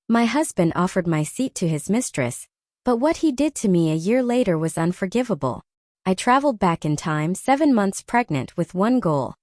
My husband offered my seat to his mistress, but what he did to me a year later was unforgivable. I traveled back in time 7 months pregnant with one goal: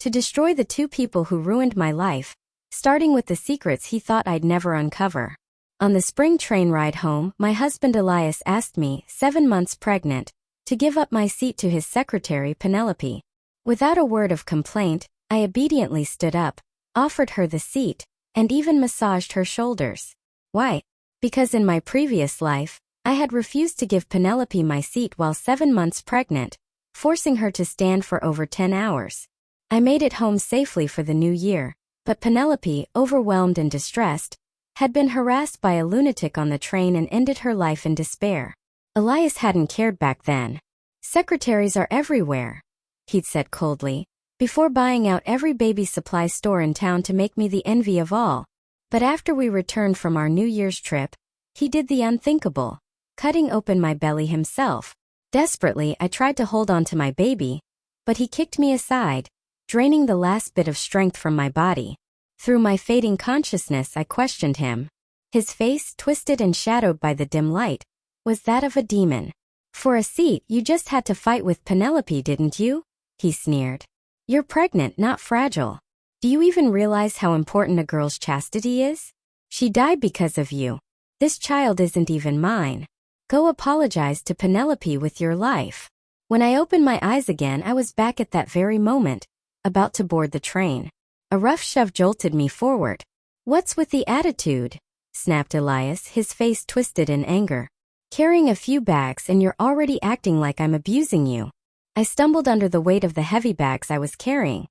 to destroy the two people who ruined my life, starting with the secrets he thought I'd never uncover. On the spring train ride home, my husband Elias asked me, 7 months pregnant, to give up my seat to his secretary Penelope. Without a word of complaint, I obediently stood up, offered her the seat, and even massaged her shoulders. Why? Because in my previous life, I had refused to give Penelope my seat while 7 months pregnant, forcing her to stand for over 10 hours. I made it home safely for the new year, but Penelope, overwhelmed and distressed, had been harassed by a lunatic on the train and ended her life in despair. Elias hadn't cared back then. Secretaries are everywhere, he'd said coldly, before buying out every baby supply store in town to make me the envy of all. But after we returned from our New Year's trip, he did the unthinkable, cutting open my belly himself. Desperately, I tried to hold on to my baby, but he kicked me aside, draining the last bit of strength from my body. Through my fading consciousness, I questioned him. His face, twisted and shadowed by the dim light, was that of a demon. For a seat, you just had to fight with Penelope, didn't you? He sneered. You're pregnant, not fragile. Do you even realize how important a girl's chastity is? She died because of you. This child isn't even mine. Go apologize to Penelope with your life. When I opened my eyes again, I was back at that very moment, about to board the train. A rough shove jolted me forward. What's with the attitude? Snapped Elias, his face twisted in anger. Carrying a few bags and you're already acting like I'm abusing you. I stumbled under the weight of the heavy bags I was carrying.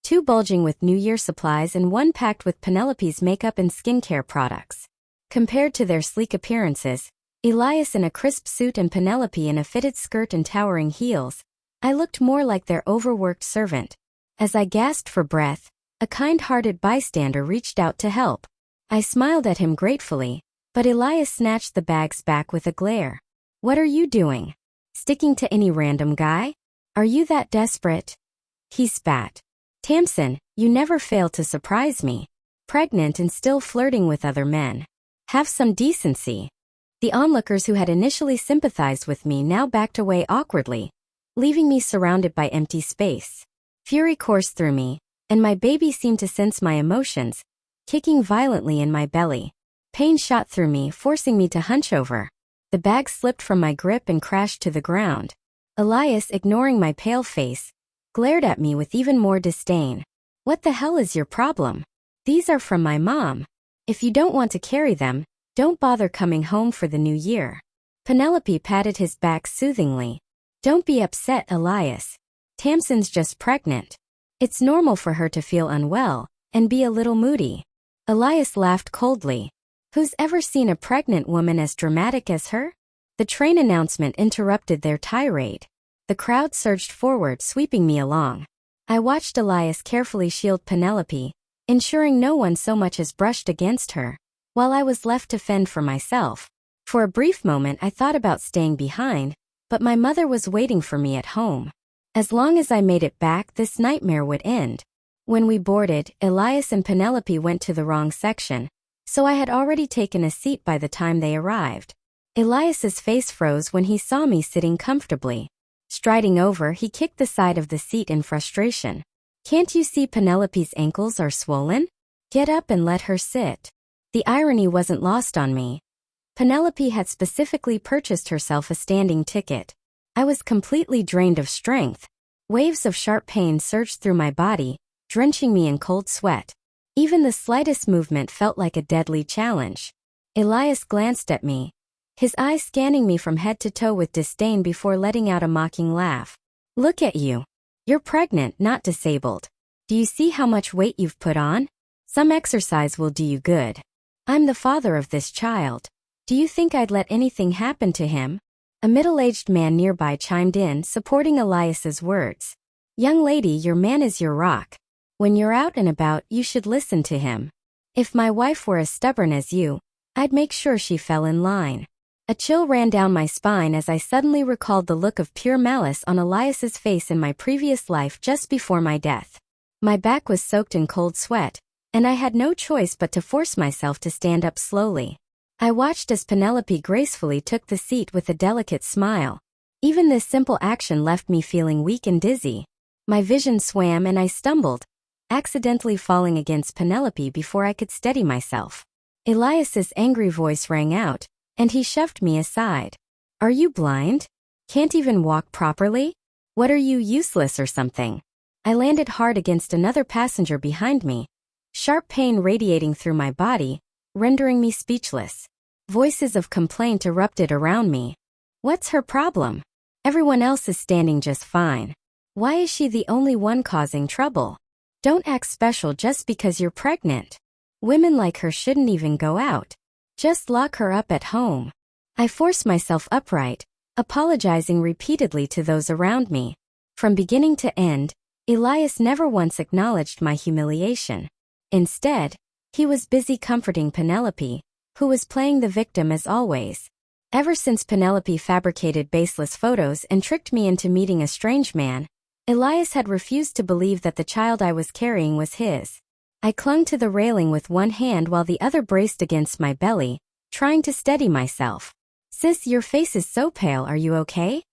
2 bulging with New Year supplies and 1 packed with Penelope's makeup and skincare products. Compared to their sleek appearances, Elias in a crisp suit and Penelope in a fitted skirt and towering heels, I looked more like their overworked servant. As I gasped for breath, a kind-hearted bystander reached out to help. I smiled at him gratefully, but Elias snatched the bags back with a glare. What are you doing? Sticking to any random guy? Are you that desperate? He spat. Tamsin, you never fail to surprise me. Pregnant and still flirting with other men. Have some decency. The onlookers who had initially sympathized with me now backed away awkwardly, leaving me surrounded by empty space. Fury coursed through me, and my baby seemed to sense my emotions, kicking violently in my belly. Pain shot through me, forcing me to hunch over. The bag slipped from my grip and crashed to the ground. Elias, ignoring my pale face, glared at me with even more disdain. What the hell is your problem? These are from my mom. If you don't want to carry them, don't bother coming home for the new year. Penelope patted his back soothingly. Don't be upset, Elias. Tamsin's just pregnant. It's normal for her to feel unwell and be a little moody. Elias laughed coldly. Who's ever seen a pregnant woman as dramatic as her? The train announcement interrupted their tirade. The crowd surged forward, sweeping me along. I watched Elias carefully shield Penelope, ensuring no one so much as brushed against her, while I was left to fend for myself. For a brief moment I thought about staying behind, but my mother was waiting for me at home. As long as I made it back, this nightmare would end. When we boarded, Elias and Penelope went to the wrong section, so I had already taken a seat by the time they arrived. Elias's face froze when he saw me sitting comfortably. Striding over, he kicked the side of the seat in frustration. Can't you see Penelope's ankles are swollen? Get up and let her sit. The irony wasn't lost on me. Penelope had specifically purchased herself a standing ticket. I was completely drained of strength. Waves of sharp pain surged through my body, drenching me in cold sweat. Even the slightest movement felt like a deadly challenge. Elias glanced at me, his eyes scanning me from head to toe with disdain before letting out a mocking laugh. Look at you. You're pregnant, not disabled. Do you see how much weight you've put on? Some exercise will do you good. I'm the father of this child. Do you think I'd let anything happen to him? A middle-aged man nearby chimed in, supporting Elias's words. Young lady, your man is your rock. When you're out and about, you should listen to him. If my wife were as stubborn as you, I'd make sure she fell in line. A chill ran down my spine as I suddenly recalled the look of pure malice on Elias's face in my previous life just before my death. My back was soaked in cold sweat, and I had no choice but to force myself to stand up slowly. I watched as Penelope gracefully took the seat with a delicate smile. Even this simple action left me feeling weak and dizzy. My vision swam and I stumbled, accidentally falling against Penelope before I could steady myself. Elias's angry voice rang out, and he shoved me aside. "Are you blind? Can't even walk properly? What are you, useless or something?" I landed hard against another passenger behind me, sharp pain radiating through my body, rendering me speechless. Voices of complaint erupted around me. What's her problem? Everyone else is standing just fine. Why is she the only one causing trouble? Don't act special just because you're pregnant. Women like her shouldn't even go out. Just lock her up at home. I forced myself upright, apologizing repeatedly to those around me. From beginning to end, Elias never once acknowledged my humiliation. Instead, he was busy comforting Penelope, who was playing the victim as always. Ever since Penelope fabricated baseless photos and tricked me into meeting a strange man, Elias had refused to believe that the child I was carrying was his. I clung to the railing with one hand while the other braced against my belly, trying to steady myself. "Sis, your face is so pale, are you okay?"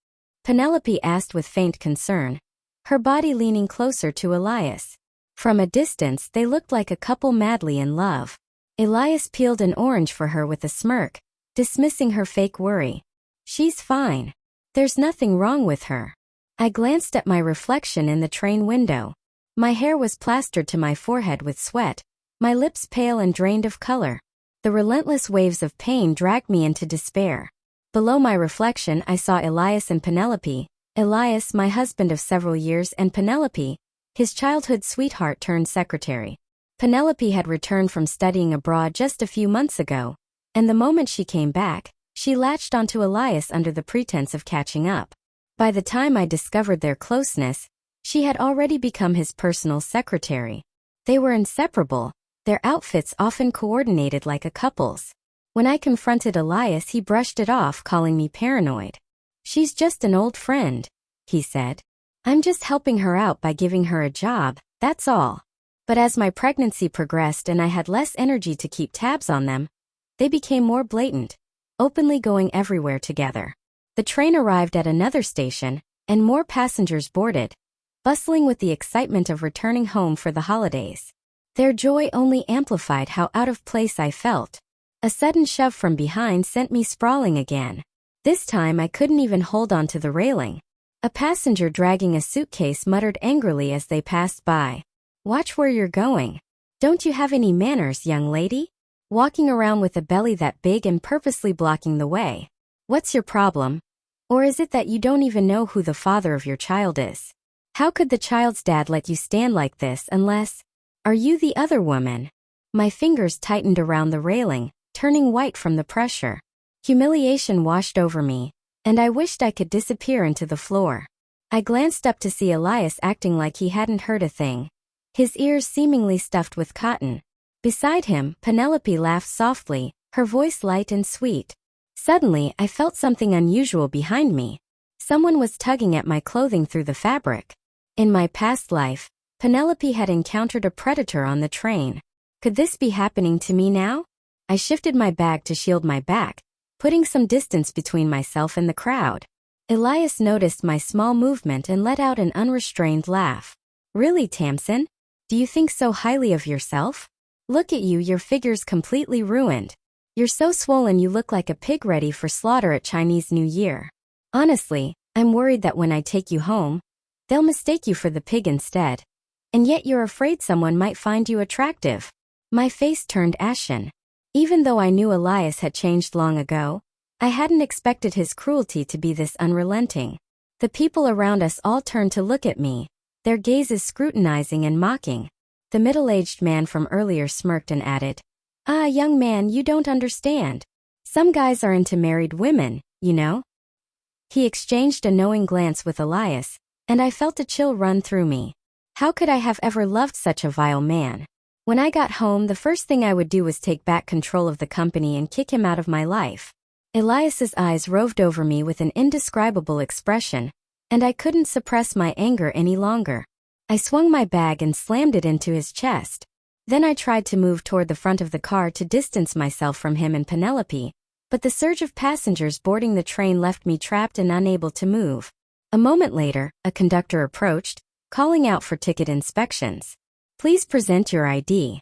Penelope asked with faint concern, her body leaning closer to Elias. From a distance they looked like a couple madly in love. Elias peeled an orange for her with a smirk, dismissing her fake worry. "She's fine. There's nothing wrong with her." I glanced at my reflection in the train window. My hair was plastered to my forehead with sweat, my lips pale and drained of color. The relentless waves of pain dragged me into despair. Below my reflection I saw Elias and Penelope. Elias, my husband of several years, and Penelope, his childhood sweetheart turned secretary. Penelope had returned from studying abroad just a few months ago, and the moment she came back, she latched onto Elias under the pretense of catching up. By the time I discovered their closeness, she had already become his personal secretary. They were inseparable, their outfits often coordinated like a couple's. When I confronted Elias, he brushed it off, calling me paranoid. "She's just an old friend," he said. "I'm just helping her out by giving her a job, that's all." But as my pregnancy progressed and I had less energy to keep tabs on them, they became more blatant, openly going everywhere together. The train arrived at another station, and more passengers boarded, bustling with the excitement of returning home for the holidays. Their joy only amplified how out of place I felt. A sudden shove from behind sent me sprawling again. This time I couldn't even hold on to the railing. A passenger dragging a suitcase muttered angrily as they passed by. "Watch where you're going. Don't you have any manners, young lady? Walking around with a belly that big and purposely blocking the way. What's your problem? Or is it that you don't even know who the father of your child is? How could the child's dad let you stand like this unless... Are you the other woman?" My fingers tightened around the railing, turning white from the pressure. Humiliation washed over me, and I wished I could disappear into the floor. I glanced up to see Elias acting like he hadn't heard a thing, his ears seemingly stuffed with cotton. Beside him, Penelope laughed softly, her voice light and sweet. Suddenly, I felt something unusual behind me. Someone was tugging at my clothing through the fabric. In my past life, Penelope had encountered a predator on the train. Could this be happening to me now? I shifted my bag to shield my back, putting some distance between myself and the crowd. Elias noticed my small movement and let out an unrestrained laugh. "Really, Tamsin? Do you think so highly of yourself? Look at you, your figure's completely ruined. You're so swollen you look like a pig ready for slaughter at Chinese New Year. Honestly, I'm worried that when I take you home, they'll mistake you for the pig instead. And yet you're afraid someone might find you attractive." My face turned ashen. Even though I knew Elias had changed long ago, I hadn't expected his cruelty to be this unrelenting. The people around us all turned to look at me, their gazes scrutinizing and mocking. The middle-aged man from earlier smirked and added, "Ah, young man, you don't understand. Some guys are into married women, you know." He exchanged a knowing glance with Elias, and I felt a chill run through me. How could I have ever loved such a vile man? When I got home, the first thing I would do was take back control of the company and kick him out of my life. Elias's eyes roved over me with an indescribable expression, and I couldn't suppress my anger any longer. I swung my bag and slammed it into his chest. Then I tried to move toward the front of the car to distance myself from him and Penelope, but the surge of passengers boarding the train left me trapped and unable to move. A moment later, a conductor approached, calling out for ticket inspections. "Please present your ID."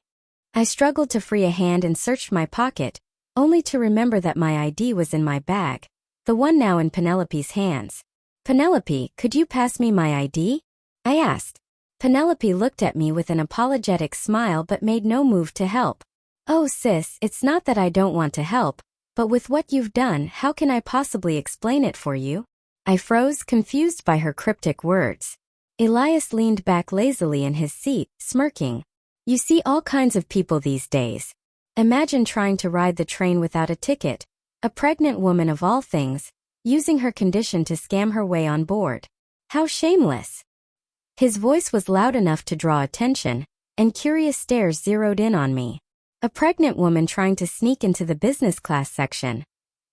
I struggled to free a hand and searched my pocket, only to remember that my ID was in my bag, the one now in Penelope's hands. "Penelope, could you pass me my ID?" I asked. Penelope looked at me with an apologetic smile but made no move to help. "Oh sis, it's not that I don't want to help, but with what you've done, how can I possibly explain it for you?" I froze, confused by her cryptic words. Elias leaned back lazily in his seat, smirking. "You see all kinds of people these days. Imagine trying to ride the train without a ticket, a pregnant woman of all things, using her condition to scam her way on board. How shameless." His voice was loud enough to draw attention, and curious stares zeroed in on me. "A pregnant woman trying to sneak into the business class section,"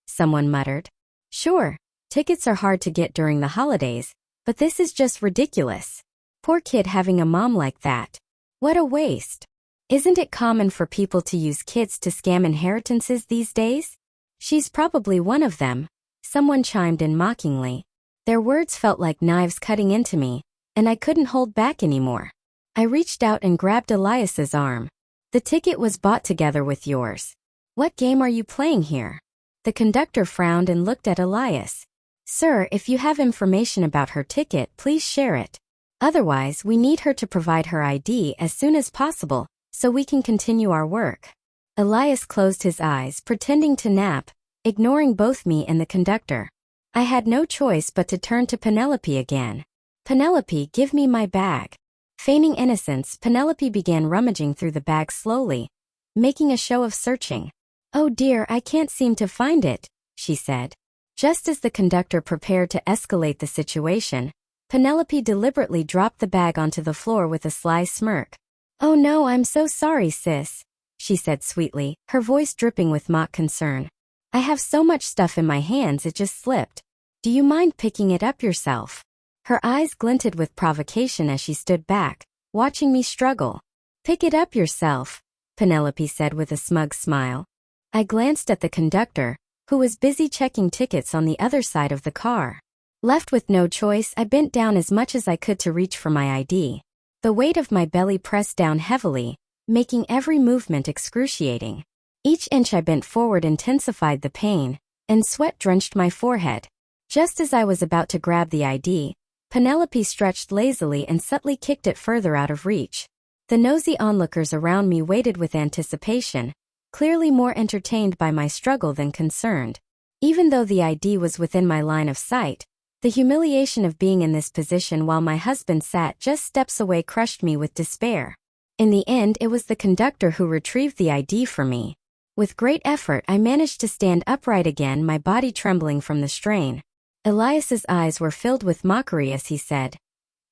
someone muttered. "Sure, tickets are hard to get during the holidays, but this is just ridiculous. Poor kid having a mom like that. What a waste. Isn't it common for people to use kids to scam inheritances these days?" "She's probably one of them," someone chimed in mockingly. Their words felt like knives cutting into me, and I couldn't hold back anymore. I reached out and grabbed Elias's arm. "The ticket was bought together with yours. What game are you playing here?" The conductor frowned and looked at Elias. "Sir, if you have information about her ticket, please share it. Otherwise, we need her to provide her ID as soon as possible, so we can continue our work." Elias closed his eyes, pretending to nap, ignoring both me and the conductor. I had no choice but to turn to Penelope again. "Penelope, give me my bag." Feigning innocence, Penelope began rummaging through the bag slowly, making a show of searching. "Oh dear, I can't seem to find it," she said. Just as the conductor prepared to escalate the situation, Penelope deliberately dropped the bag onto the floor with a sly smirk. "Oh no, I'm so sorry, sis," she said sweetly, her voice dripping with mock concern. "I have so much stuff in my hands it just slipped. Do you mind picking it up yourself?" Her eyes glinted with provocation as she stood back, watching me struggle. "Pick it up yourself," Penelope said with a smug smile. I glanced at the conductor, who was busy checking tickets on the other side of the car. Left with no choice, I bent down as much as I could to reach for my ID. The weight of my belly pressed down heavily, making every movement excruciating. Each inch I bent forward intensified the pain, and sweat drenched my forehead. Just as I was about to grab the ID, Penelope stretched lazily and subtly kicked it further out of reach. The nosy onlookers around me waited with anticipation, clearly more entertained by my struggle than concerned. Even though the ID was within my line of sight, the humiliation of being in this position while my husband sat just steps away crushed me with despair. In the end, it was the conductor who retrieved the ID for me. With great effort, I managed to stand upright again, my body trembling from the strain. Elias's eyes were filled with mockery as he said,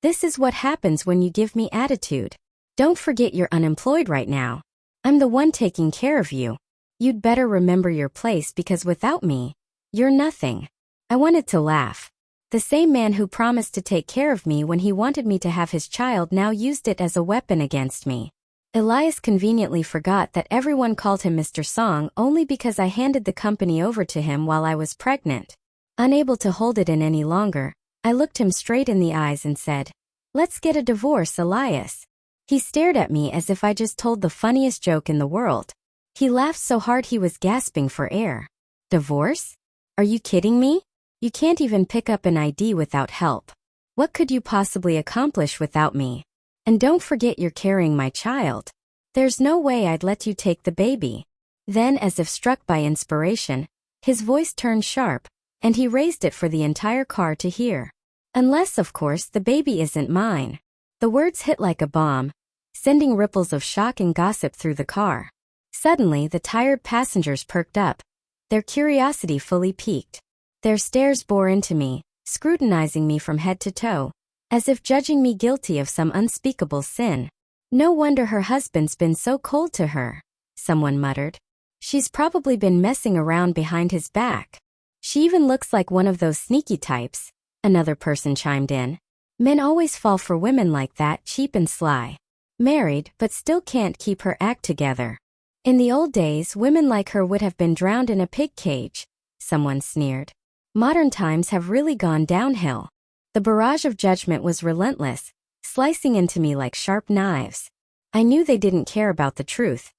"This is what happens when you give me attitude. Don't forget you're unemployed right now. I'm the one taking care of you. You'd better remember your place because without me, you're nothing." I wanted to laugh. The same man who promised to take care of me when he wanted me to have his child now used it as a weapon against me. Elias conveniently forgot that everyone called him Mr. Song only because I handed the company over to him while I was pregnant. Unable to hold it in any longer, I looked him straight in the eyes and said, "Let's get a divorce, Elias." He stared at me as if I just told the funniest joke in the world. He laughed so hard he was gasping for air. "Divorce? Are you kidding me? You can't even pick up an ID without help. What could you possibly accomplish without me? And don't forget you're carrying my child. There's no way I'd let you take the baby." Then, as if struck by inspiration, his voice turned sharp, and he raised it for the entire car to hear. "Unless, of course, the baby isn't mine." The words hit like a bomb, sending ripples of shock and gossip through the car. Suddenly, the tired passengers perked up, their curiosity fully piqued. Their stares bore into me, scrutinizing me from head to toe, as if judging me guilty of some unspeakable sin. "No wonder her husband's been so cold to her," someone muttered. "She's probably been messing around behind his back. She even looks like one of those sneaky types," another person chimed in. "Men always fall for women like that, cheap and sly." Married, but still can't keep her act together. In the old days, women like her would have been drowned in a pig cage, someone sneered. Modern times have really gone downhill. The barrage of judgment was relentless, slicing into me like sharp knives. I knew they didn't care about the truth.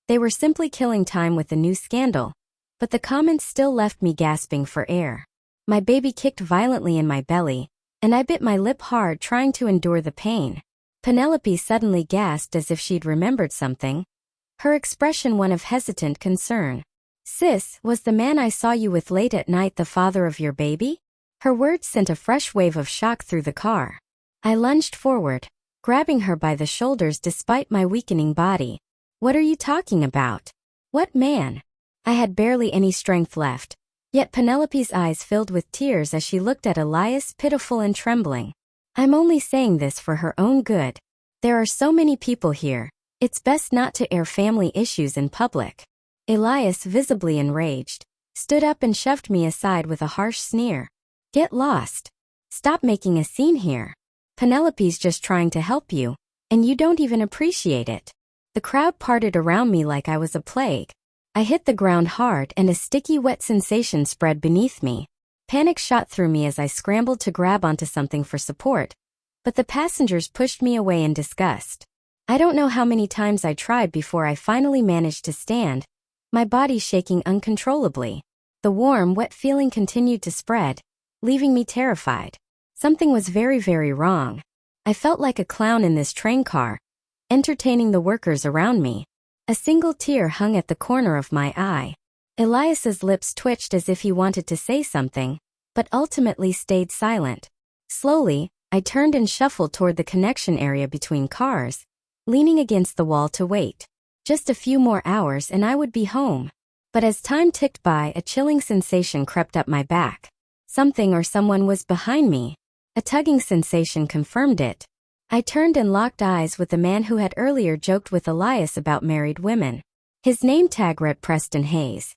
They were simply killing time with the new scandal, but the comments still left me gasping for air. My baby kicked violently in my belly, and I bit my lip hard trying to endure the pain. Penelope suddenly gasped as if she'd remembered something, her expression one of hesitant concern. Sis, was the man I saw you with late at night the father of your baby? Her words sent a fresh wave of shock through the car. I lunged forward, grabbing her by the shoulders despite my weakening body. What are you talking about? What man? I had barely any strength left, yet Penelope's eyes filled with tears as she looked at Elias, pitiful and trembling. I'm only saying this for her own good. There are so many people here. It's best not to air family issues in public. Elias, visibly enraged, stood up and shoved me aside with a harsh sneer. Get lost. Stop making a scene here. Penelope's just trying to help you, and you don't even appreciate it. The crowd parted around me like I was a plague. I hit the ground hard and a sticky wet sensation spread beneath me. Panic shot through me as I scrambled to grab onto something for support, but the passengers pushed me away in disgust. I don't know how many times I tried before I finally managed to stand, my body shaking uncontrollably. The warm, wet feeling continued to spread, leaving me terrified. Something was very, very wrong. I felt like a clown in this train car, entertaining the workers around me. A single tear hung at the corner of my eye. Elias's lips twitched as if he wanted to say something, but ultimately stayed silent. Slowly, I turned and shuffled toward the connection area between cars, leaning against the wall to wait. Just a few more hours and I would be home. But as time ticked by, a chilling sensation crept up my back. Something or someone was behind me. A tugging sensation confirmed it. I turned and locked eyes with the man who had earlier joked with Elias about married women. His name tag read Preston Hayes.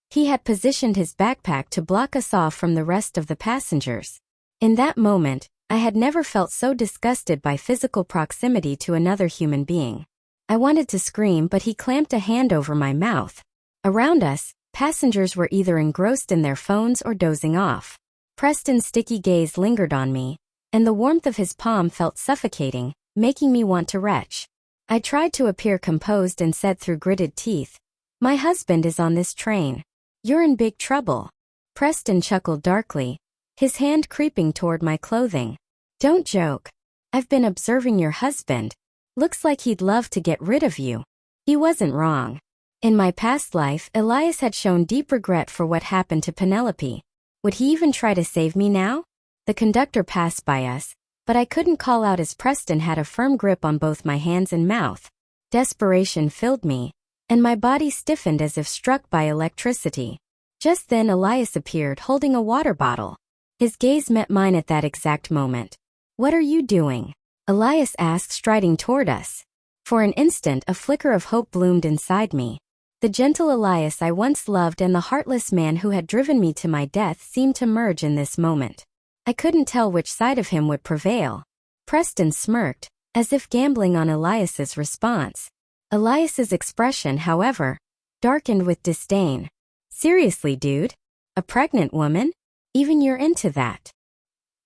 He had positioned his backpack to block us off from the rest of the passengers. In that moment, I had never felt so disgusted by physical proximity to another human being. I wanted to scream, but he clamped a hand over my mouth. Around us, passengers were either engrossed in their phones or dozing off. Preston's sticky gaze lingered on me, and the warmth of his palm felt suffocating, making me want to retch. I tried to appear composed and said through gritted teeth, "My husband is on this train. You're in big trouble." Preston chuckled darkly, his hand creeping toward my clothing. "Don't joke. I've been observing your husband. Looks like he'd love to get rid of you." He wasn't wrong. In my past life, Elias had shown deep regret for what happened to Penelope. Would he even try to save me now? The conductor passed by us, but I couldn't call out as Preston had a firm grip on both my hands and mouth. Desperation filled me, and my body stiffened as if struck by electricity. Just then Elias appeared holding a water bottle. His gaze met mine at that exact moment. "What are you doing?" Elias asked, striding toward us. For an instant a flicker of hope bloomed inside me. The gentle Elias I once loved and the heartless man who had driven me to my death seemed to merge in this moment. I couldn't tell which side of him would prevail. Preston smirked, as if gambling on Elias's response. Elias's expression, however, darkened with disdain. "Seriously, dude? A pregnant woman? Even you're into that?"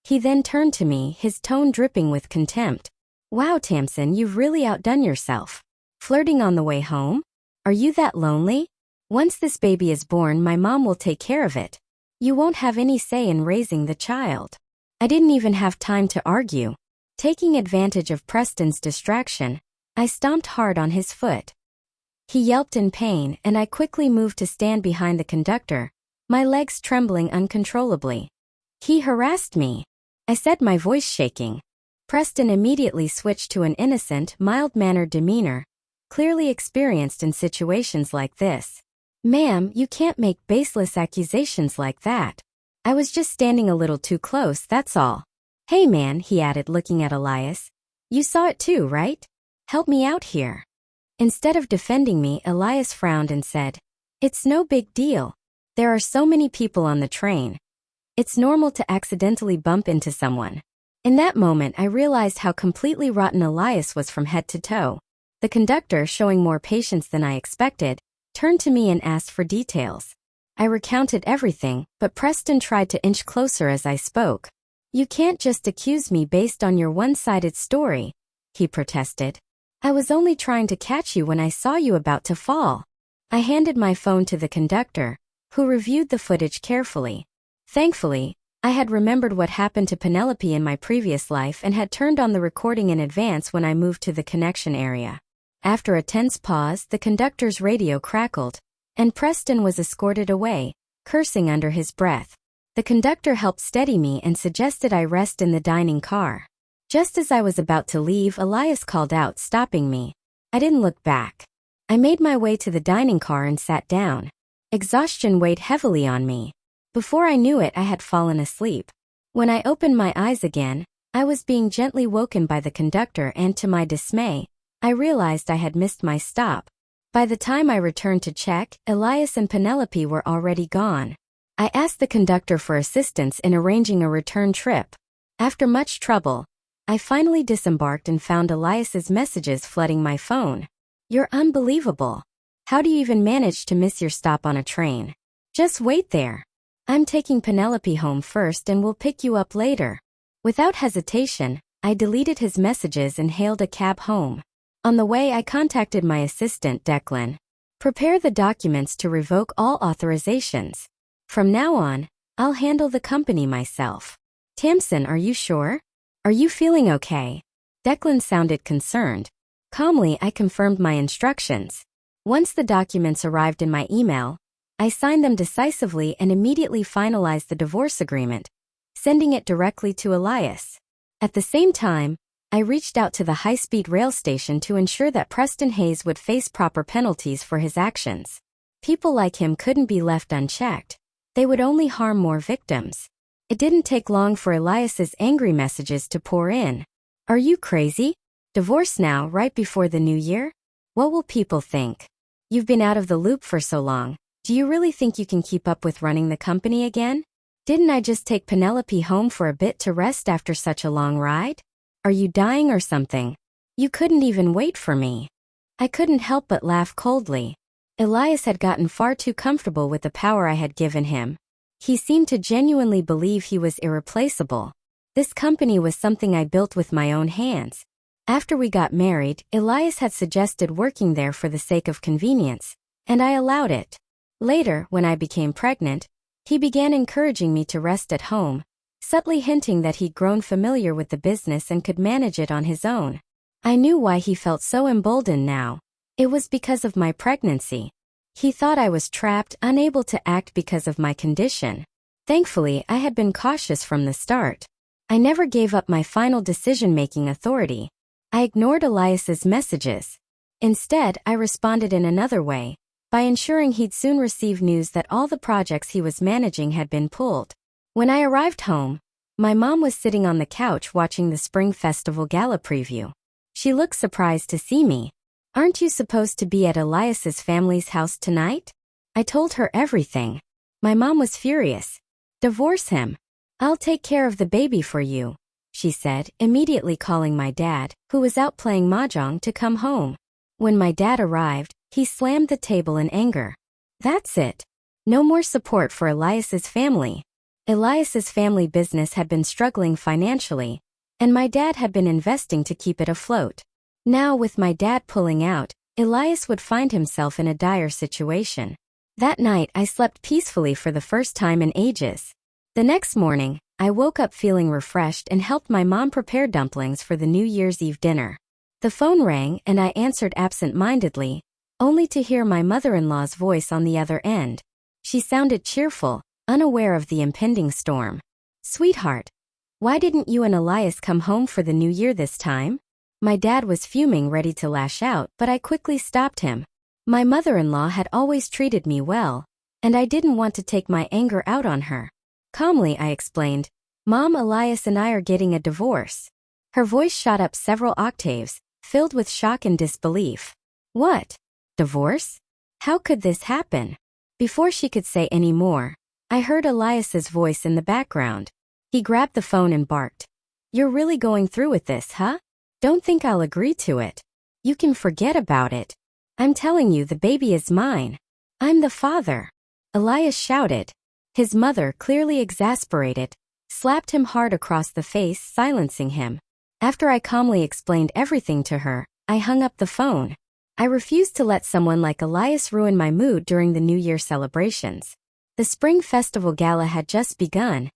He then turned to me, his tone dripping with contempt. "Wow, Tamsin, you've really outdone yourself. Flirting on the way home? Are you that lonely? Once this baby is born, my mom will take care of it. You won't have any say in raising the child." I didn't even have time to argue. Taking advantage of Preston's distraction, I stomped hard on his foot. He yelped in pain, and I quickly moved to stand behind the conductor, my legs trembling uncontrollably. "He harassed me," I said, my voice shaking. Preston immediately switched to an innocent, mild-mannered demeanor, clearly experienced in situations like this. "Ma'am, you can't make baseless accusations like that. I was just standing a little too close, that's all." "Hey man," he added, looking at Elias. "You saw it too, right? Help me out here." Instead of defending me, Elias frowned and said, "It's no big deal. There are so many people on the train. It's normal to accidentally bump into someone. In that moment, I realized how completely rotten Elias was from head to toe. The conductor, showing more patience than I expected, turned to me and asked for details. I recounted everything, but Preston tried to inch closer as I spoke. "You can't just accuse me based on your one-sided story," he protested. "I was only trying to catch you when I saw you about to fall." I handed my phone to the conductor, who reviewed the footage carefully. Thankfully, I had remembered what happened to Penelope in my previous life and had turned on the recording in advance when I moved to the connection area. After a tense pause, the conductor's radio crackled, and Preston was escorted away, cursing under his breath. The conductor helped steady me and suggested I rest in the dining car. Just as I was about to leave, Elias called out, stopping me. I didn't look back. I made my way to the dining car and sat down. Exhaustion weighed heavily on me. Before I knew it, I had fallen asleep. When I opened my eyes again, I was being gently woken by the conductor, and to my dismay, I realized I had missed my stop. By the time I returned to check, Elias and Penelope were already gone. I asked the conductor for assistance in arranging a return trip. After much trouble, I finally disembarked and found Elias's messages flooding my phone. "You're unbelievable. How do you even manage to miss your stop on a train? Just wait there. I'm taking Penelope home first and will pick you up later." Without hesitation, I deleted his messages and hailed a cab home. On the way, I contacted my assistant, Declan. "Prepare the documents to revoke all authorizations. From now on, I'll handle the company myself." "Tamsin, are you sure? Are you feeling okay?" Declan sounded concerned. Calmly, I confirmed my instructions. Once the documents arrived in my email, I signed them decisively and immediately finalized the divorce agreement, sending it directly to Elias. At the same time, I reached out to the high-speed rail station to ensure that Preston Hayes would face proper penalties for his actions. People like him couldn't be left unchecked. They would only harm more victims. It didn't take long for Elias's angry messages to pour in. "Are you crazy? Divorce now, right before the new year? What will people think? You've been out of the loop for so long. Do you really think you can keep up with running the company again? Didn't I just take Penelope home for a bit to rest after such a long ride? Are you dying or something? You couldn't even wait for me." I couldn't help but laugh coldly. Elias had gotten far too comfortable with the power I had given him. He seemed to genuinely believe he was irreplaceable. This company was something I built with my own hands. After we got married, Elias had suggested working there for the sake of convenience, and I allowed it. Later, when I became pregnant, he began encouraging me to rest at home, subtly hinting that he'd grown familiar with the business and could manage it on his own. I knew why he felt so emboldened now. It was because of my pregnancy. He thought I was trapped, unable to act because of my condition. Thankfully, I had been cautious from the start. I never gave up my final decision-making authority. I ignored Elias's messages. Instead, I responded in another way, by ensuring he'd soon receive news that all the projects he was managing had been pulled. When I arrived home, my mom was sitting on the couch watching the Spring Festival Gala preview. She looked surprised to see me. "Aren't you supposed to be at Elias's family's house tonight?" I told her everything. My mom was furious. "Divorce him. I'll take care of the baby for you," she said, immediately calling my dad, who was out playing mahjong, to come home. When my dad arrived, he slammed the table in anger. That's it. No more support for Elias's family. Elias's family business had been struggling financially, and my dad had been investing to keep it afloat. Now, with my dad pulling out, Elias would find himself in a dire situation. That night, I slept peacefully for the first time in ages. The next morning, I woke up feeling refreshed and helped my mom prepare dumplings for the New Year's Eve dinner. The phone rang and I answered absent-mindedly, only to hear my mother-in-law's voice on the other end. She sounded cheerful, unaware of the impending storm. "Sweetheart, why didn't you and Elias come home for the new year this time?" My dad was fuming, ready to lash out, but I quickly stopped him. My mother-in-law had always treated me well, and I didn't want to take my anger out on her. Calmly, I explained, "Mom, Elias and I are getting a divorce." Her voice shot up several octaves, filled with shock and disbelief. "What? Divorce? How could this happen?" Before she could say any more, I heard Elias's voice in the background. He grabbed the phone and barked, You're really going through with this, huh? Don't think I'll agree to it. You can forget about it. I'm telling you, the baby is mine. I'm the father. Elias shouted. His mother, clearly exasperated, slapped him hard across the face, silencing him. After I calmly explained everything to her, I hung up the phone. I refused to let someone like Elias ruin my mood during the New Year celebrations. The Spring Festival Gala had just begun,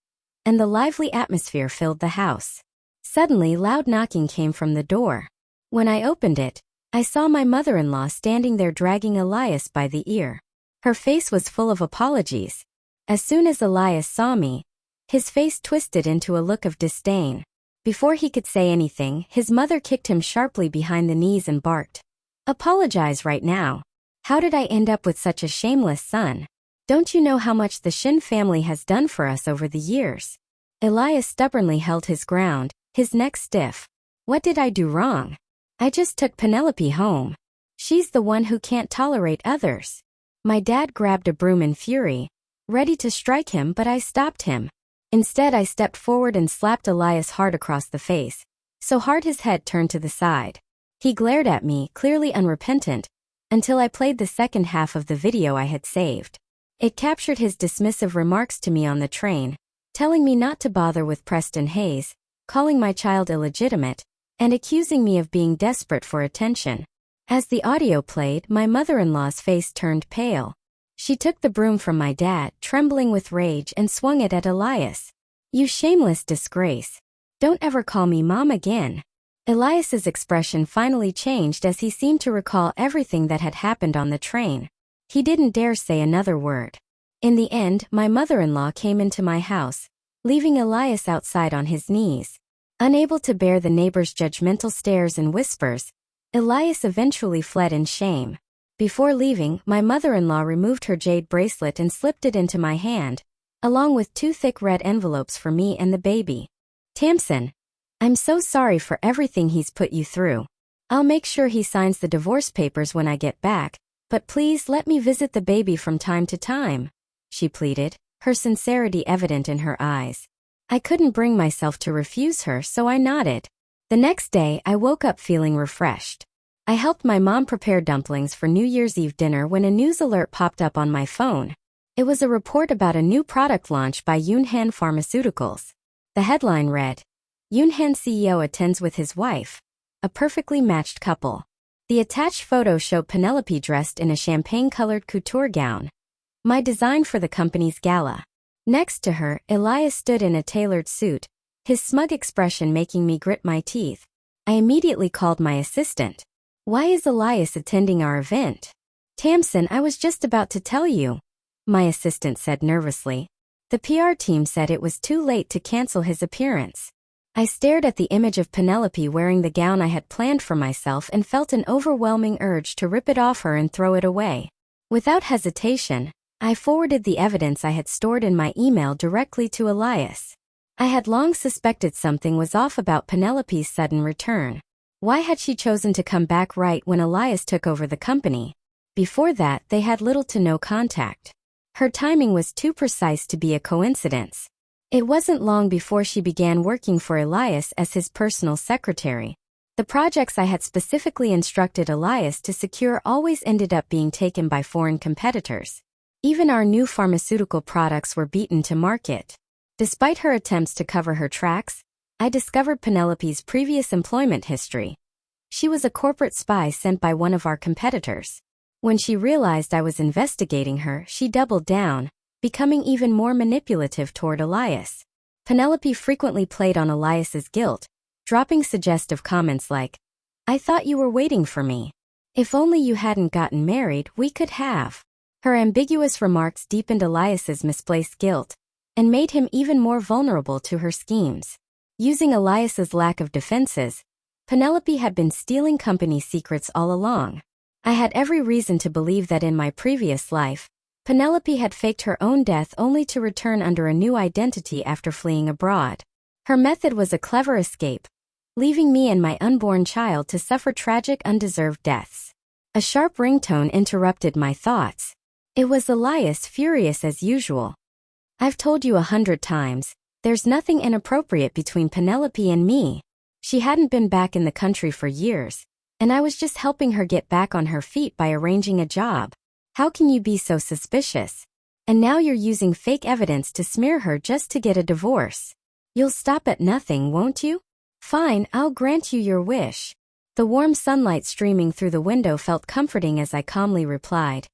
and the lively atmosphere filled the house. Suddenly, loud knocking came from the door. When I opened it, I saw my mother-in-law standing there dragging Elias by the ear. Her face was full of apologies. As soon as Elias saw me, his face twisted into a look of disdain. Before he could say anything, his mother kicked him sharply behind the knees and barked, "Apologize right now. How did I end up with such a shameless son? Don't you know how much the Shin family has done for us over the years?" Elias stubbornly held his ground, his neck stiff. What did I do wrong? I just took Penelope home. She's the one who can't tolerate others. My dad grabbed a broom in fury, ready to strike him, but I stopped him. Instead, I stepped forward and slapped Elias hard across the face, so hard his head turned to the side. He glared at me, clearly unrepentant, until I played the second half of the video I had saved. It captured his dismissive remarks to me on the train, telling me not to bother with Preston Hayes, calling my child illegitimate, and accusing me of being desperate for attention. As the audio played, my mother-in-law's face turned pale. She took the broom from my dad, trembling with rage, and swung it at Elias. "You shameless disgrace. Don't ever call me mom again." Elias's expression finally changed as he seemed to recall everything that had happened on the train. He didn't dare say another word. In the end, my mother-in-law came into my house, leaving Elias outside on his knees. Unable to bear the neighbors' judgmental stares and whispers, Elias eventually fled in shame. Before leaving, my mother-in-law removed her jade bracelet and slipped it into my hand, along with 2 thick red envelopes for me and the baby. "Tamsin, I'm so sorry for everything he's put you through. I'll make sure he signs the divorce papers when I get back, but please let me visit the baby from time to time," she pleaded, her sincerity evident in her eyes. I couldn't bring myself to refuse her, so I nodded. The next day, I woke up feeling refreshed. I helped my mom prepare dumplings for New Year's Eve dinner when a news alert popped up on my phone. It was a report about a new product launch by Yunhan Pharmaceuticals. The headline read, "Yunhan CEO attends with his wife, a perfectly matched couple." The attached photo showed Penelope dressed in a champagne-colored couture gown, my design for the company's gala. Next to her, Elias stood in a tailored suit, his smug expression making me grit my teeth. I immediately called my assistant. "Why is Elias attending our event?" "Tamsin, I was just about to tell you," my assistant said nervously. "The PR team said it was too late to cancel his appearance." I stared at the image of Penelope wearing the gown I had planned for myself and felt an overwhelming urge to rip it off her and throw it away. Without hesitation, I forwarded the evidence I had stored in my email directly to Elias. I had long suspected something was off about Penelope's sudden return. Why had she chosen to come back right when Elias took over the company? Before that, they had little to no contact. Her timing was too precise to be a coincidence. It wasn't long before she began working for Elias as his personal secretary. The projects I had specifically instructed Elias to secure always ended up being taken by foreign competitors. Even our new pharmaceutical products were beaten to market. Despite her attempts to cover her tracks, I discovered Penelope's previous employment history. She was a corporate spy sent by one of our competitors. When she realized I was investigating her, she doubled down, becoming even more manipulative toward Elias. Penelope frequently played on Elias's guilt, dropping suggestive comments like, "I thought you were waiting for me. If only you hadn't gotten married, we could have." Her ambiguous remarks deepened Elias's misplaced guilt and made him even more vulnerable to her schemes. Using Elias's lack of defenses, Penelope had been stealing company secrets all along. I had every reason to believe that in my previous life, Penelope had faked her own death only to return under a new identity after fleeing abroad. Her method was a clever escape, leaving me and my unborn child to suffer tragic, undeserved deaths. A sharp ringtone interrupted my thoughts. It was Elias, furious as usual. "I've told you 100 times, There's nothing inappropriate between Penelope and me. She hadn't been back in the country for years, and I was just helping her get back on her feet by arranging a job. How can you be so suspicious? And now you're using fake evidence to smear her just to get a divorce. You'll stop at nothing, won't you? Fine, I'll grant you your wish. The warm sunlight streaming through the window felt comforting as I calmly replied,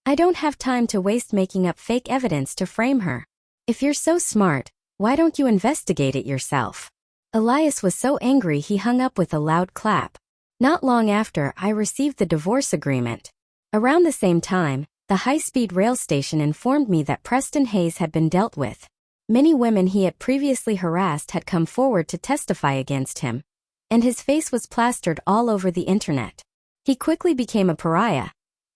I don't have time to waste making up fake evidence to frame her. If you're so smart, why don't you investigate it yourself? Elias was so angry he hung up with a loud clap. Not long after, I received the divorce agreement. Around the same time, the high-speed rail station informed me that Preston Hayes had been dealt with. Many women he had previously harassed had come forward to testify against him, and his face was plastered all over the internet. He quickly became a pariah,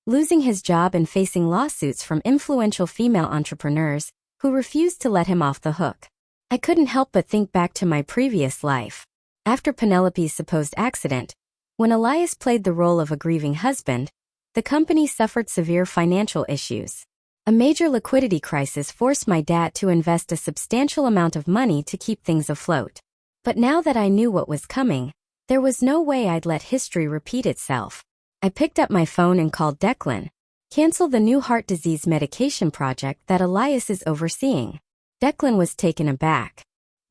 losing his job and facing lawsuits from influential female entrepreneurs who refused to let him off the hook. I couldn't help but think back to my previous life. After Penelope's supposed accident, when Elias played the role of a grieving husband, the company suffered severe financial issues. A major liquidity crisis forced my dad to invest a substantial amount of money to keep things afloat. But now that I knew what was coming, there was no way I'd let history repeat itself. I picked up my phone and called Declan. Cancel the new heart disease medication project that Elias is overseeing. Declan was taken aback.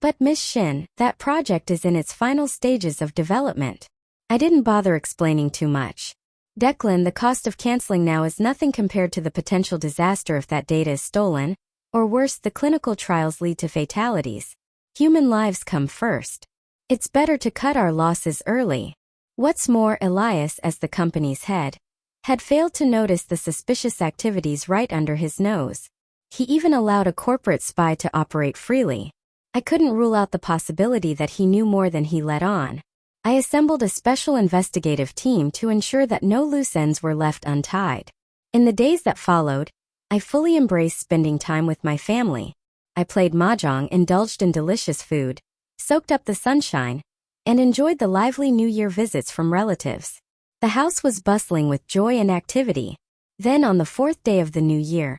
But Miss Shin, that project is in its final stages of development. I didn't bother explaining too much. Declan, the cost of canceling now is nothing compared to the potential disaster if that data is stolen, or worse, the clinical trials lead to fatalities. Human lives come first. It's better to cut our losses early. What's more, Elias, as the company's head, had failed to notice the suspicious activities right under his nose. He even allowed a corporate spy to operate freely. I couldn't rule out the possibility that he knew more than he let on. I assembled a special investigative team to ensure that no loose ends were left untied. In the days that followed, I fully embraced spending time with my family. I played mahjong, indulged in delicious food, soaked up the sunshine, and enjoyed the lively New Year visits from relatives. The house was bustling with joy and activity. Then on the fourth day of the new year,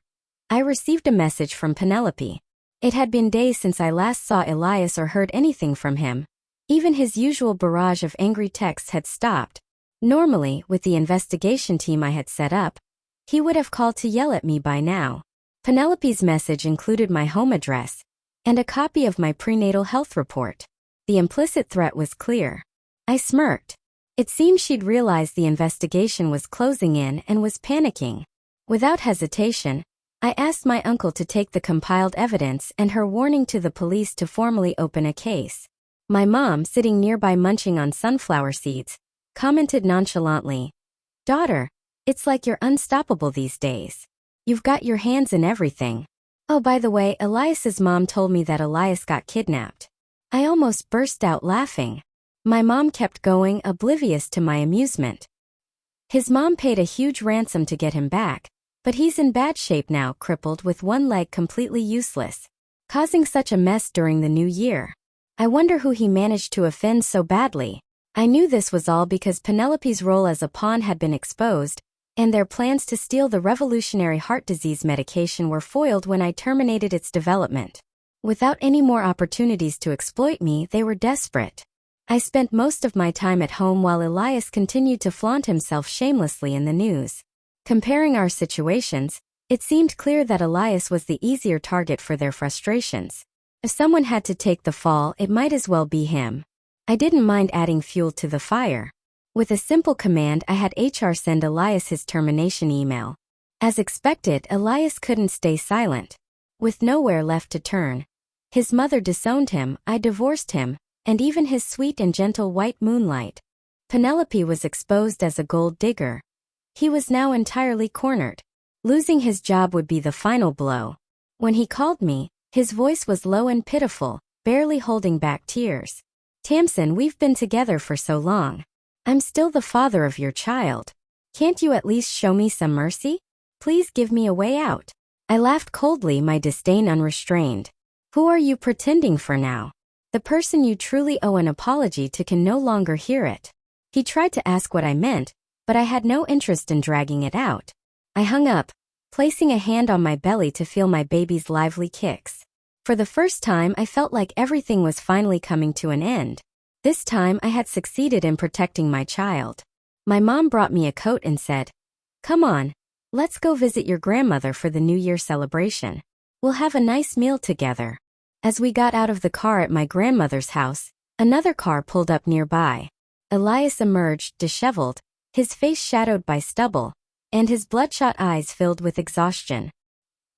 I received a message from Penelope. It had been days since I last saw Elias or heard anything from him. Even his usual barrage of angry texts had stopped. Normally, with the investigation team I had set up, he would have called to yell at me by now. Penelope's message included my home address and a copy of my prenatal health report. The implicit threat was clear. I smirked. It seemed she'd realized the investigation was closing in and was panicking. Without hesitation, I asked my uncle to take the compiled evidence and her warning to the police to formally open a case. My mom, sitting nearby munching on sunflower seeds, commented nonchalantly, "Daughter, it's like you're unstoppable these days. You've got your hands in everything. Oh, by the way, Elias's mom told me that Elias got kidnapped." I almost burst out laughing. My mom kept going, oblivious to my amusement. His mom paid a huge ransom to get him back, but he's in bad shape now, crippled with one leg, completely useless, causing such a mess during the new year. I wonder who he managed to offend so badly. I knew this was all because Penelope's role as a pawn had been exposed, and their plans to steal the revolutionary heart disease medication were foiled when I terminated its development. Without any more opportunities to exploit me, they were desperate. I spent most of my time at home while Elias continued to flaunt himself shamelessly in the news. Comparing our situations, it seemed clear that Elias was the easier target for their frustrations. If someone had to take the fall, it might as well be him. I didn't mind adding fuel to the fire. With a simple command, I had HR send Elias his termination email. As expected, Elias couldn't stay silent. With nowhere left to turn, his mother disowned him, I divorced him, and even his sweet and gentle white moonlight, Penelope, was exposed as a gold digger. He was now entirely cornered. Losing his job would be the final blow. When he called me, his voice was low and pitiful, barely holding back tears. "Tamsin, we've been together for so long. I'm still the father of your child. Can't you at least show me some mercy? Please give me a way out." I laughed coldly, my disdain unrestrained. "Who are you pretending for now? The person you truly owe an apology to can no longer hear it." He tried to ask what I meant, but I had no interest in dragging it out. I hung up, placing a hand on my belly to feel my baby's lively kicks. For the first time, I felt like everything was finally coming to an end. This time, I had succeeded in protecting my child. My mom brought me a coat and said, "Come on, let's go visit your grandmother for the New Year celebration. We'll have a nice meal together." As we got out of the car at my grandmother's house, another car pulled up nearby. Elias emerged, disheveled, his face shadowed by stubble, and his bloodshot eyes filled with exhaustion.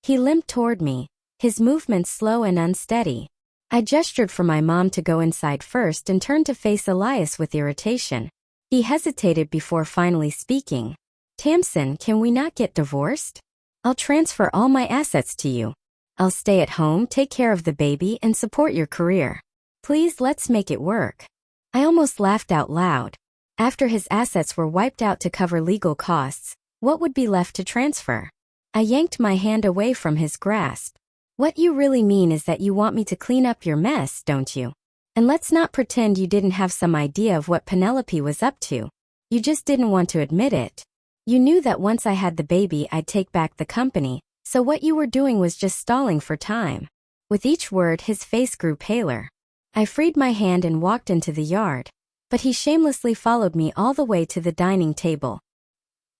He limped toward me, his movements slow and unsteady. I gestured for my mom to go inside first and turned to face Elias with irritation. He hesitated before finally speaking. "Tamsin, can we not get divorced? I'll transfer all my assets to you. I'll stay at home, take care of the baby, and support your career. Please, let's make it work." I almost laughed out loud. After his assets were wiped out to cover legal costs, what would be left to transfer? I yanked my hand away from his grasp. "What you really mean is that you want me to clean up your mess, don't you? And let's not pretend you didn't have some idea of what Penelope was up to. You just didn't want to admit it. You knew that once I had the baby I'd take back the company, so what you were doing was just stalling for time." With each word his face grew paler. I freed my hand and walked into the yard, but he shamelessly followed me all the way to the dining table.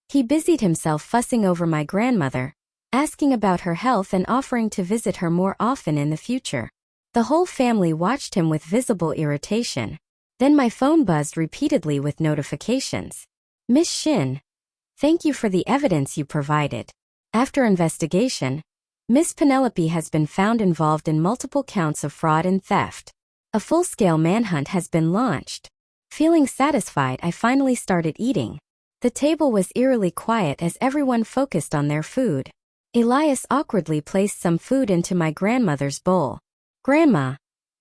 He busied himself fussing over my grandmother, asking about her health and offering to visit her more often in the future. The whole family watched him with visible irritation. Then my phone buzzed repeatedly with notifications. "Miss Shin, thank you for the evidence you provided. After investigation, Miss Penelope has been found involved in multiple counts of fraud and theft. A full-scale manhunt has been launched." Feeling satisfied, I finally started eating. The table was eerily quiet as everyone focused on their food. Elias awkwardly placed some food into my grandmother's bowl. "Grandma,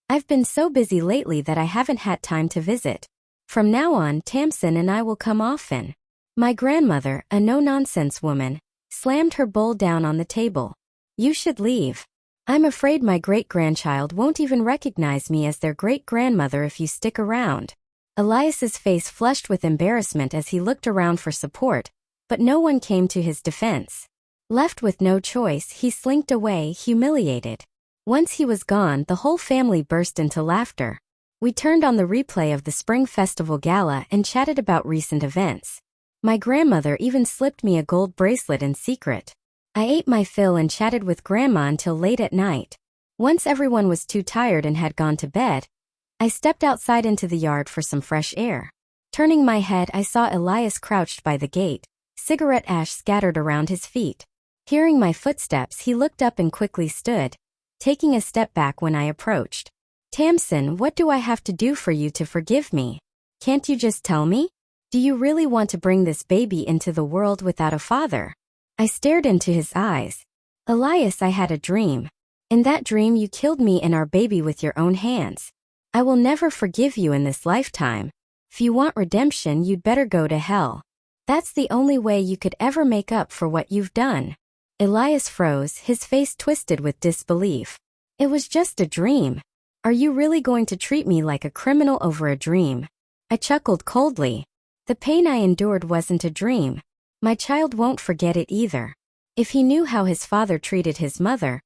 I've been so busy lately that I haven't had time to visit. From now on, Tamsin and I will come often." My grandmother, a no-nonsense woman, slammed her bowl down on the table. "You should leave. I'm afraid my great-grandchild won't even recognize me as their great-grandmother if you stick around." Elias's face flushed with embarrassment as he looked around for support, but no one came to his defense. Left with no choice, he slinked away, humiliated. Once he was gone, the whole family burst into laughter. We turned on the replay of the Spring Festival Gala and chatted about recent events. My grandmother even slipped me a gold bracelet in secret. I ate my fill and chatted with Grandma until late at night. Once everyone was too tired and had gone to bed, I stepped outside into the yard for some fresh air. Turning my head, I saw Elias crouched by the gate, cigarette ash scattered around his feet. Hearing my footsteps, he looked up and quickly stood, taking a step back when I approached. "Tamsin, what do I have to do for you to forgive me? Can't you just tell me? Do you really want to bring this baby into the world without a father?" I stared into his eyes. "Elias, I had a dream. In that dream you killed me and our baby with your own hands. I will never forgive you in this lifetime. If you want redemption, you'd better go to hell. That's the only way you could ever make up for what you've done." Elias froze, his face twisted with disbelief. "It was just a dream. Are you really going to treat me like a criminal over a dream?" I chuckled coldly. "The pain I endured wasn't a dream. My child won't forget it either. If he knew how his father treated his mother,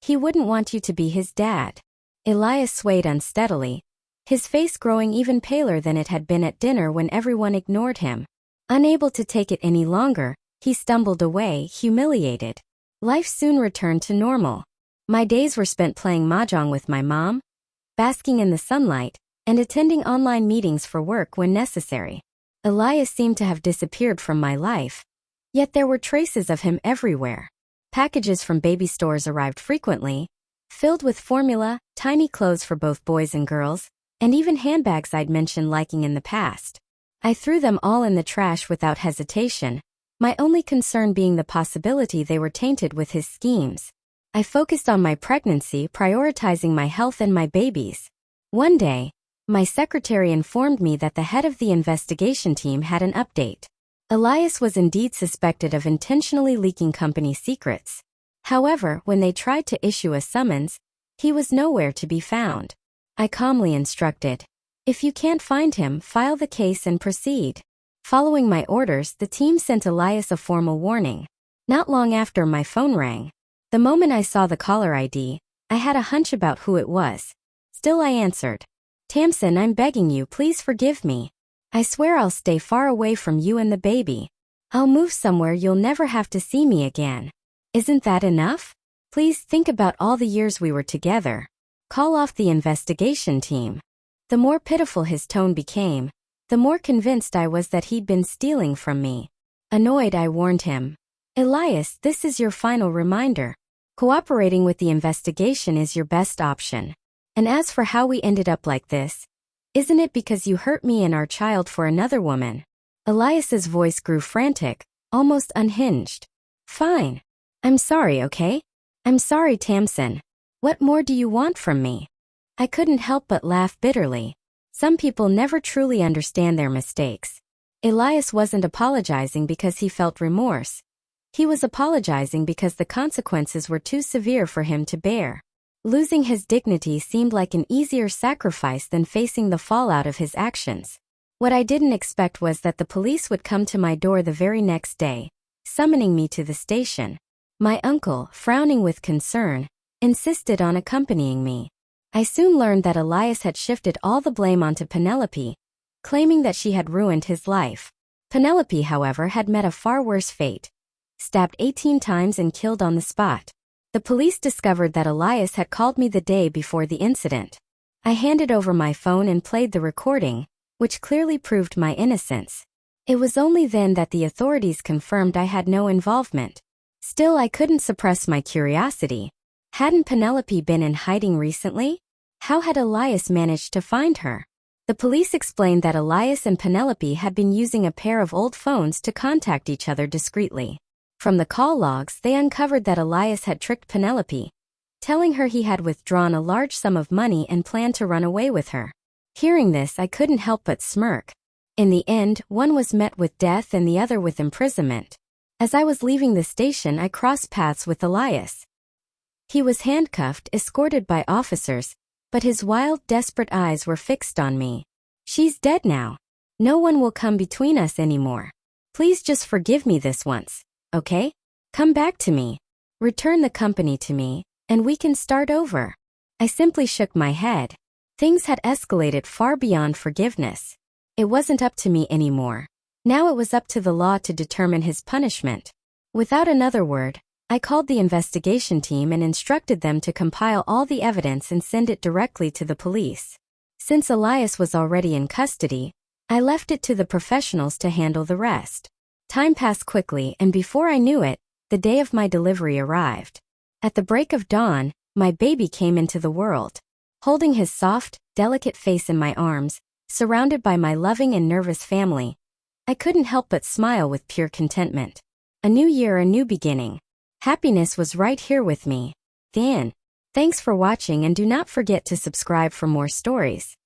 he wouldn't want you to be his dad." Elias swayed unsteadily, his face growing even paler than it had been at dinner when everyone ignored him. Unable to take it any longer, he stumbled away, humiliated. Life soon returned to normal. My days were spent playing mahjong with my mom, basking in the sunlight, and attending online meetings for work when necessary. Elias seemed to have disappeared from my life, yet there were traces of him everywhere. Packages from baby stores arrived frequently, filled with formula, tiny clothes for both boys and girls, and even handbags I'd mentioned liking in the past. I threw them all in the trash without hesitation, my only concern being the possibility they were tainted with his schemes. I focused on my pregnancy, prioritizing my health and my babies. One day, my secretary informed me that the head of the investigation team had an update. Elias was indeed suspected of intentionally leaking company secrets. However, when they tried to issue a summons, he was nowhere to be found. I calmly instructed, "If you can't find him, file the case and proceed." Following my orders, the team sent Elias a formal warning. Not long after, my phone rang. The moment I saw the caller ID, I had a hunch about who it was. Still I answered. Tamsin, I'm begging you, please forgive me. I swear I'll stay far away from you and the baby. I'll move somewhere you'll never have to see me again. Isn't that enough? Please think about all the years we were together. Call off the investigation team. The more pitiful his tone became, the more convinced I was that he'd been stealing from me. Annoyed, I warned him. Elias, this is your final reminder. Cooperating with the investigation is your best option. And as for how we ended up like this, isn't it because you hurt me and our child for another woman? Elias's voice grew frantic, almost unhinged. Fine. I'm sorry, okay? I'm sorry, Tamsin. What more do you want from me? I couldn't help but laugh bitterly. Some people never truly understand their mistakes. Elias wasn't apologizing because he felt remorse. He was apologizing because the consequences were too severe for him to bear. Losing his dignity seemed like an easier sacrifice than facing the fallout of his actions. What I didn't expect was that the police would come to my door the very next day, summoning me to the station. My uncle, frowning with concern, insisted on accompanying me. I soon learned that Elias had shifted all the blame onto Penelope, claiming that she had ruined his life. Penelope, however, had met a far worse fate. Stabbed 18 times and killed on the spot. The police discovered that Elias had called me the day before the incident. I handed over my phone and played the recording, which clearly proved my innocence. It was only then that the authorities confirmed I had no involvement. Still, I couldn't suppress my curiosity. Hadn't Penelope been in hiding recently? How had Elias managed to find her? The police explained that Elias and Penelope had been using a pair of old phones to contact each other discreetly. From the call logs, they uncovered that Elias had tricked Penelope, telling her he had withdrawn a large sum of money and planned to run away with her. Hearing this, I couldn't help but smirk. In the end, one was met with death and the other with imprisonment. As I was leaving the station, I crossed paths with Elias. He was handcuffed, escorted by officers, but his wild, desperate eyes were fixed on me. She's dead now. No one will come between us anymore. Please just forgive me this once. Okay? Come back to me. Return the company to me, and we can start over. I simply shook my head. Things had escalated far beyond forgiveness. It wasn't up to me anymore. Now it was up to the law to determine his punishment. Without another word, I called the investigation team and instructed them to compile all the evidence and send it directly to the police. Since Elias was already in custody, I left it to the professionals to handle the rest. Time passed quickly, and before I knew it, the day of my delivery arrived. At the break of dawn, my baby came into the world. Holding his soft, delicate face in my arms, surrounded by my loving and nervous family, I couldn't help but smile with pure contentment. A new year, a new beginning. Happiness was right here with me. The end. Thanks for watching, and do not forget to subscribe for more stories.